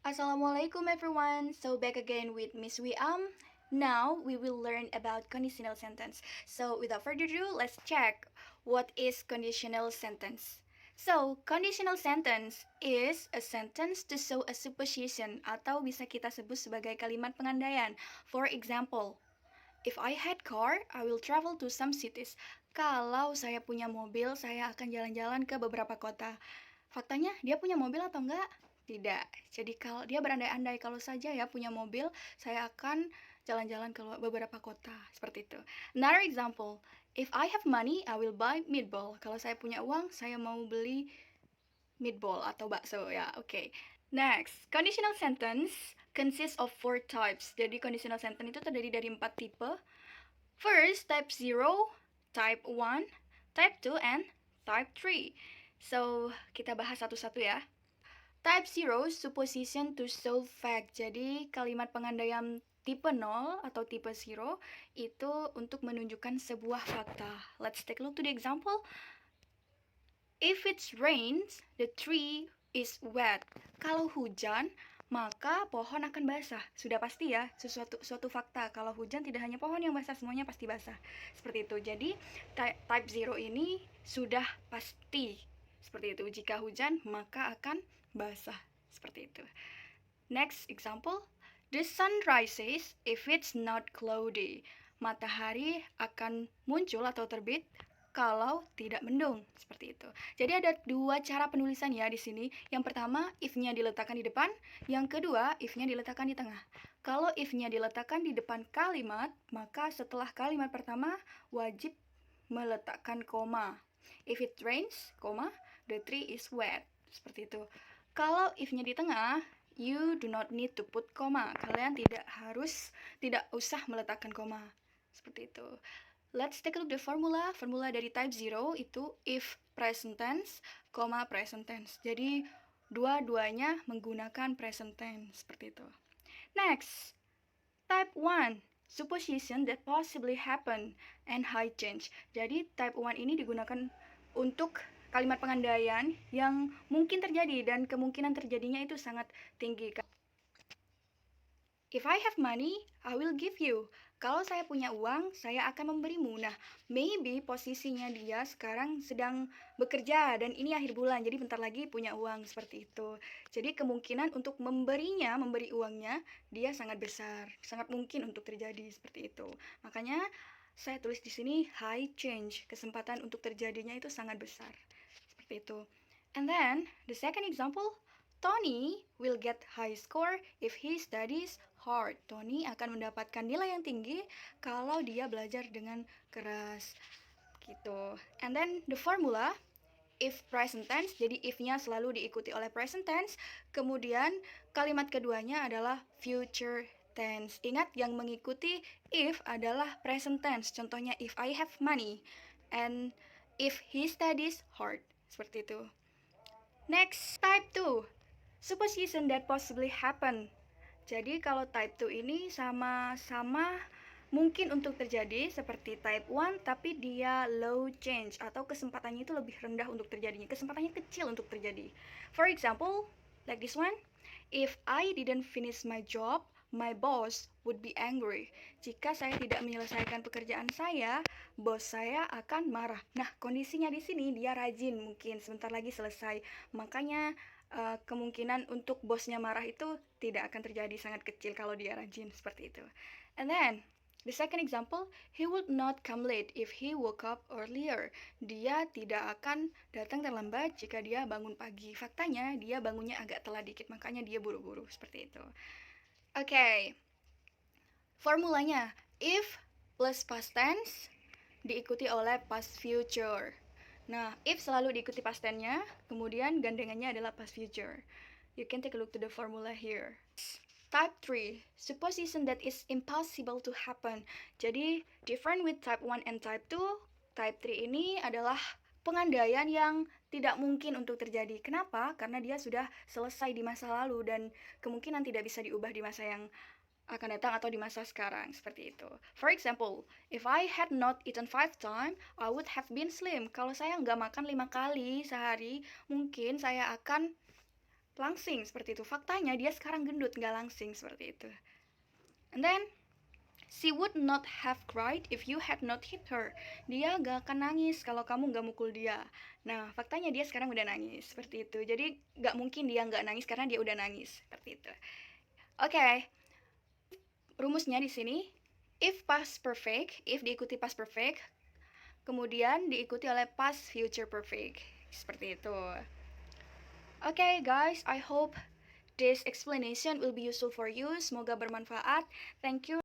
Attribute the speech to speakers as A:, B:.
A: Assalamualaikum everyone. So back again with Miss Wiam. Now we will learn about conditional sentence. So without further ado, let's check what is conditional sentence. So, conditional sentence is a sentence to show a supposition atau bisa kita sebut sebagai kalimat pengandaian. For example, if I had car, I will travel to some cities. Kalau saya punya mobil, saya akan jalan-jalan ke beberapa kota. Faktanya, dia punya mobil atau enggak? Tidak. Jadi kalau dia berandai-andai kalau saja ya punya mobil, saya akan jalan-jalan ke beberapa kota. Seperti itu. Another example, if I have money, I will buy meatball. Kalau saya punya uang, saya mau beli meatball atau bakso ya. Oke. Next, conditional sentence consists of 4 types. Jadi conditional sentence itu terdiri dari 4 tipe. First, type 0, type 1, type 2, and type 3. So, kita bahas satu-satu ya. Type 0, supposition to show fact. Jadi, kalimat pengandaian tipe 0 atau tipe 0 itu untuk menunjukkan sebuah fakta. Let's take a look to the example. If it rains, the tree is wet. Kalau hujan, maka pohon akan basah. Sudah pasti ya, suatu fakta. Kalau hujan tidak hanya pohon yang basah, semuanya pasti basah. Seperti itu. Jadi, type 0 ini sudah pasti. Seperti itu. Jika hujan, maka akan basah. Seperti itu. Next example. The sun rises if it's not cloudy. Matahari akan muncul atau terbit kalau tidak mendung, seperti itu. Jadi ada 2 cara penulisan ya di sini. Yang pertama, if-nya diletakkan di depan, yang kedua, if-nya diletakkan di tengah. Kalau if-nya diletakkan di depan kalimat, maka setelah kalimat pertama wajib meletakkan koma. If it rains, the tree is wet. Seperti itu. Kalau if-nya di tengah, you do not need to put koma. Kalian tidak usah meletakkan koma. Seperti itu. Let's take a look the formula. Formula dari type 0 itu if present tense, present tense. Jadi dua-duanya menggunakan present tense seperti itu. Next, type 1, supposition that possibly happen and high change. Jadi type 1 ini digunakan untuk kalimat pengandaian yang mungkin terjadi dan kemungkinan terjadinya itu sangat tinggi. If I have money, I will give you. Kalau saya punya uang, saya akan memberimu. Nah, maybe posisinya dia sekarang sedang bekerja dan ini akhir bulan, jadi bentar lagi punya uang seperti itu. Jadi kemungkinan untuk memberi uangnya, dia sangat besar, sangat mungkin untuk terjadi seperti itu. Makanya saya tulis di sini high change, kesempatan untuk terjadinya itu sangat besar. Seperti itu. And then, the second example, Tony will get high score if he studies hard. Tony akan mendapatkan nilai yang tinggi kalau dia belajar dengan keras. Gitu. And then the formula, if present tense, jadi if-nya selalu diikuti oleh present tense. Kemudian kalimat keduanya adalah future tense. Ingat yang mengikuti if adalah present tense. Contohnya if I have money and if he studies hard. Seperti itu. Next, type 2. Supposition that possibly happen. Jadi kalau type 2 ini sama-sama mungkin untuk terjadi seperti type 1, tapi dia low change atau kesempatannya itu lebih rendah untuk terjadinya. Kesempatannya kecil untuk terjadi. For example, like this one. If I didn't finish my job, my boss would be angry. Jika saya tidak menyelesaikan pekerjaan saya, bos saya akan marah. Nah, kondisinya di sini dia rajin, mungkin sebentar lagi selesai. Makanya kemungkinan untuk bosnya marah itu tidak akan terjadi, sangat kecil kalau dia rajin seperti itu. And then the second example, he would not come late if he woke up earlier. Dia tidak akan datang terlambat jika dia bangun pagi. Faktanya dia bangunnya agak telat dikit, makanya dia buru-buru seperti itu. Oke. Formulanya if plus past tense diikuti oleh past future. Nah, if selalu diikuti past tense-nya, kemudian gandengannya adalah past future. You can take a look to the formula here. Type 3, supposition that is impossible to happen. Jadi, different with type 1 and type 2, type 3 ini adalah pengandaian yang tidak mungkin untuk terjadi. Kenapa? Karena dia sudah selesai di masa lalu dan kemungkinan tidak bisa diubah di masa yang akan datang atau di masa sekarang, seperti itu. For example, if I had not eaten 5 times, I would have been slim. Kalau saya nggak makan 5 kali sehari, mungkin saya akan langsing seperti itu. Faktanya dia sekarang gendut, nggak langsing seperti itu. And then she would not have cried if you had not hit her. Dia gak akan nangis kalau kamu gak mukul dia. Nah, faktanya dia sekarang udah nangis seperti itu. Jadi gak mungkin dia gak nangis karena dia udah nangis seperti itu. Oke, rumusnya di sini. If past perfect, if diikuti past perfect, kemudian diikuti oleh past future perfect. Seperti itu. Okay, guys, I hope this explanation will be useful for you. Semoga bermanfaat. Thank you.